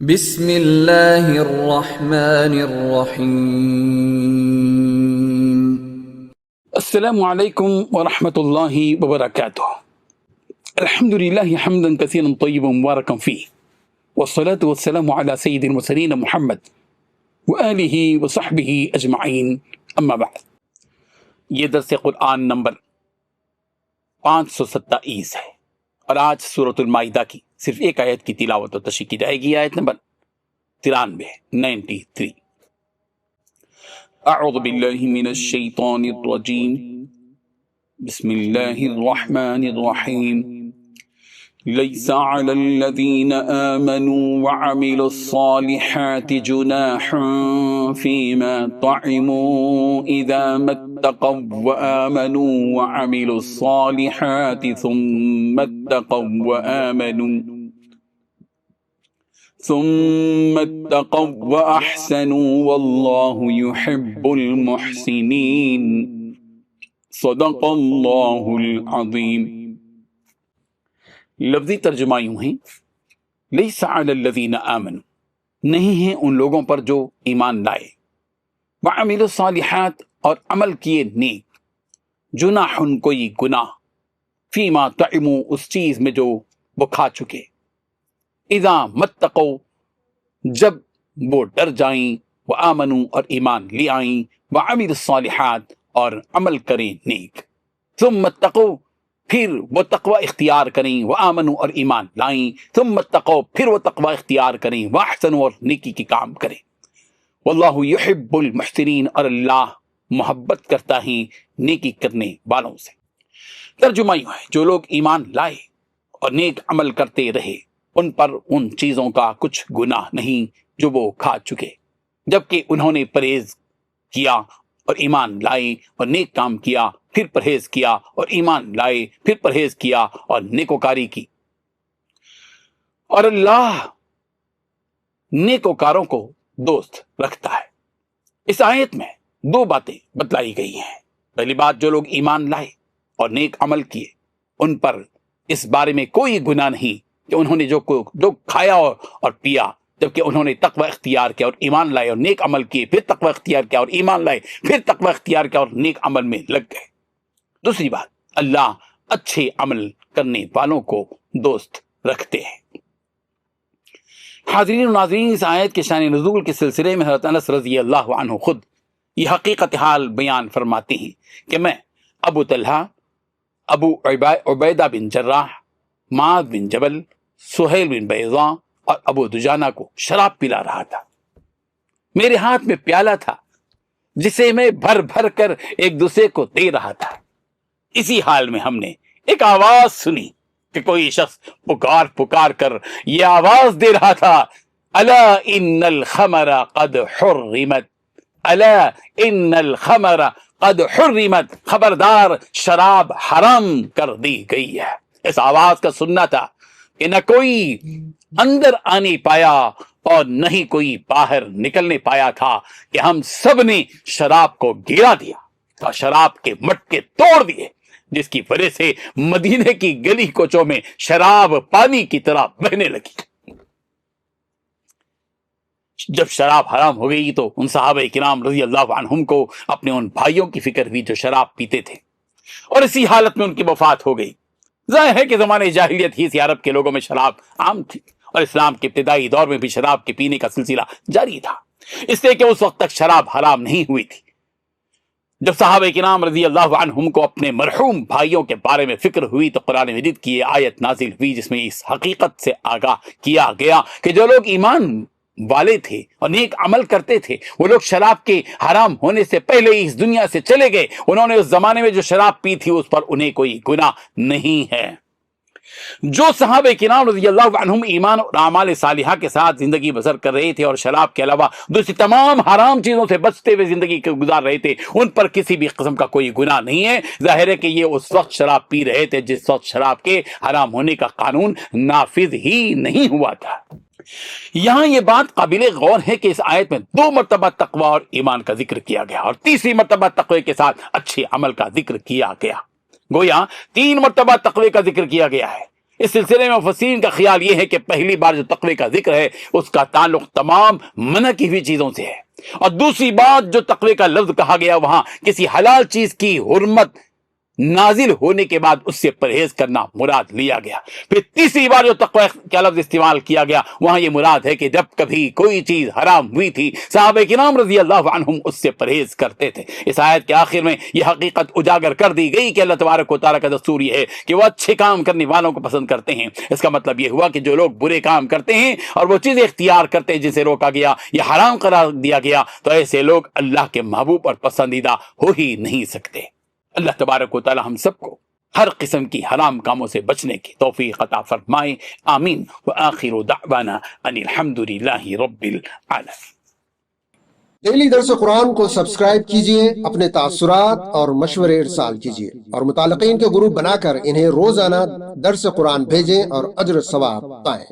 بسم اللہ الرحمن الرحیم۔ السلام علیکم ورحمۃ اللہ وبرکاتہ۔ الحمدللہ حمدا کثیرا طیبا مبارکا فیہ، والصلاة والسلام علی سید المرسلین محمد وآلہ وصحبہ اجمعین، اما بعد۔ یہ درس قرآن نمبر 527 ہے، اور آج سورۃ المائدہ کی صرف ایک آیت کی تلاوت و تشریح کی جائے گی، آیت نمبر 93۔ اعوذ باللہ من الشیطان الرجیم، بسم اللہ الرحمن الرحیم۔ لیس علی الذین آمنوا وعملوا الصالحات جناح فیما طعموا اذا ما اتقوا وآمنوا وعملوا الصالحات ثم اتقوا وأحسنوا واللہ يحب المحسنین، صدق اللہ العظیم۔ لفظی ترجمہ یوں ہیں، لیس علی الذین آمنوا، نہیں ہیں ان لوگوں پر جو ایمان لائے، وعملوا الصالحات، اور عمل کیے نیک، جناح، کوئی گناہ، فیما طعموا، اس چیز میں جو وہ کھا چکے، اذا متقوا، جب وہ ڈر جائیں، وآمنوا، اور ایمان لے آئیں، وعملوا الصالحات، اور عمل کریں نیک، ثم اتقوا، پھر وہ تقوی اختیار کریں، وآمنوا، اور ایمان لائیں، ثم اتقوا، پھر وہ تقوی اختیار کریں، واحسنوا، اور نیکی کے کام کریں، واللہ یحب المحسنین، اور اللہ محبت کرتا ہے نیکی کرنے والوں سے۔ ترجمہ یوں ہے، جو لوگ ایمان لائے اور نیک عمل کرتے رہے، ان پر ان چیزوں کا کچھ گناہ نہیں جو وہ کھا چکے، جبکہ انہوں نے پرہیز کیا اور ایمان لائے اور نیک کام کیا، پھر پرہیز کیا اور ایمان لائے، پھر پرہیز کیا اور نیکوکاری کی، اور اللہ نیکوکاروں کو دوست رکھتا ہے۔ اس آیت میں دو باتیں بتلائی گئی ہیں۔ پہلی بات، جو لوگ ایمان لائے اور نیک عمل کیے، ان پر اس بارے میں کوئی گناہ نہیں کہ انہوں نے جو کھایا اور پیا، جبکہ انہوں نے تقوی اختیار کیا اور ایمان لائے اور نیک عمل کیے، پھر تقوی اختیار کیا اور ایمان لائے، پھر تقوی اختیار کیا اور نیک عمل میں لگ گئے۔ دوسری بات، اللہ اچھے عمل کرنے والوں کو دوست رکھتے ہیں۔ حاضرین و ناظرین، اس آیت کے شان نزول کے سلسلے میں حضرت انس رضی اللہ عنہ خود یہ حقیقت حال بیان فرماتے ہیں کہ میں ابو طلحہ، ابو عبیدہ بن جراح، معاذ بن جبل، سہیل بن بیضاء اور ابو دجانہ کو شراب پلا رہا تھا۔ میرے ہاتھ میں پیالہ تھا جسے میں بھر بھر کر ایک دوسرے کو دے رہا تھا۔ اسی حال میں ہم نے ایک آواز سنی کہ کوئی شخص پکار کر یہ آواز دے رہا تھا، الا ان الخمر قد حرمت، الا ان الخمر قد حرمت، خبردار شراب حرام کر دی گئی ہے۔ اس آواز کا سننا تھا کہ نہ کوئی اندر آنے پایا اور نہ ہی کوئی باہر نکلنے پایا تھا کہ ہم سب نے شراب کو گرا دیا اور شراب کے مٹکے توڑ دیے، جس کی وجہ سے مدینے کی گلی کوچوں میں شراب پانی کی طرح بہنے لگی۔ جب شراب حرام ہو گئی تو ان صحابہ کرام رضی اللہ عنہم کو اپنے ان بھائیوں کی فکر ہوئی جو شراب پیتے تھے، اور اسی حالت میں ان کی وفات ہو گئی۔ ظاہر ہے کہ زمانے جاہلیت ہی سے عرب کے لوگوں میں شراب عام تھی، اور اسلام کے ابتدائی دور میں بھی شراب کے پینے کا سلسلہ جاری تھا، اس لیے کہ اس وقت تک شراب حرام نہیں ہوئی تھی۔ جب صحابہ کرام رضی اللہ عنہم کو اپنے مرحوم بھائیوں کے بارے میں فکر ہوئی تو قرآن مجید کی یہ آیت نازل ہوئی، جس میں اس حقیقت سے آگاہ کیا گیا کہ جو لوگ ایمان والے تھے اور نیک عمل کرتے تھے، وہ لوگ شراب کے حرام ہونے سے پہلے ہی اس دنیا سے چلے گئے۔ انہوں نے اس زمانے میں جو شراب پی تھی اس پر انہیں کوئی گناہ نہیں ہے۔ جو صحابہ کرام رضی اللہ عنہم ایمان اور اعمال صالحہ کے ساتھ زندگی بسر کر رہے تھے اور شراب کے علاوہ دوسری تمام حرام چیزوں سے بچتے ہوئے زندگی گزار رہے تھے، ان پر کسی بھی قسم کا کوئی گناہ نہیں ہے۔ ظاہر ہے کہ یہ اس وقت شراب پی رہے تھے جس وقت شراب کے حرام ہونے کا قانون نافذ ہی نہیں ہوا تھا۔ یہاں یہ بات قابل غور ہے کہ اس آیت میں 2 مرتبہ تقوی اور ایمان کا ذکر کیا گیا، اور تیسری مرتبہ تقوی کے ساتھ اچھے عمل کا ذکر کیا گیا۔ گویا 3 مرتبہ تقوی کا ذکر کیا گیا ہے، اس سلسلے میں مفسرین کا خیال یہ ہے کہ پہلی بار جو تقوی کا ذکر ہے اس کا تعلق تمام منع کی ہوئی چیزوں سے ہے، اور دوسری بات جو تقوی کا لفظ کہا گیا وہاں کسی حلال چیز کی حرمت نازل ہونے کے بعد اس سے پرہیز کرنا مراد لیا گیا۔ پھر تیسری بار جو تقوی کا لفظ استعمال کیا گیا وہاں یہ مراد ہے کہ جب کبھی کوئی چیز حرام ہوئی تھی صحابہ کرام رضی اللہ عنہم اس سے پرہیز کرتے تھے۔ اس آیت کے آخر میں یہ حقیقت اجاگر کر دی گئی کہ اللہ تبارک و تعالیٰ کا دستور یہ ہے کہ وہ اچھے کام کرنے والوں کو پسند کرتے ہیں۔ اس کا مطلب یہ ہوا کہ جو لوگ برے کام کرتے ہیں اور وہ چیزیں اختیار کرتے ہیں جسے روکا گیا یا حرام قرار دیا گیا، تو ایسے لوگ اللہ کے محبوب اور پسندیدہ ہو ہی نہیں سکتے۔ اللہ تبارک و تعالی ہم سب کو ہر قسم کی حرام کاموں سے بچنے کی توفیق عطا فرمائے، آمین۔ وآخر دعوانا ان الحمد للہ رب العالمین۔ ڈیلی درس قرآن کو سبسکرائب کیجئے، اپنے تاثرات اور مشورے ارسال کیجئے، اور متعلقین کے گروپ بنا کر انہیں روزانہ درس قرآن بھیجیں اور اجر ثواب پائیں۔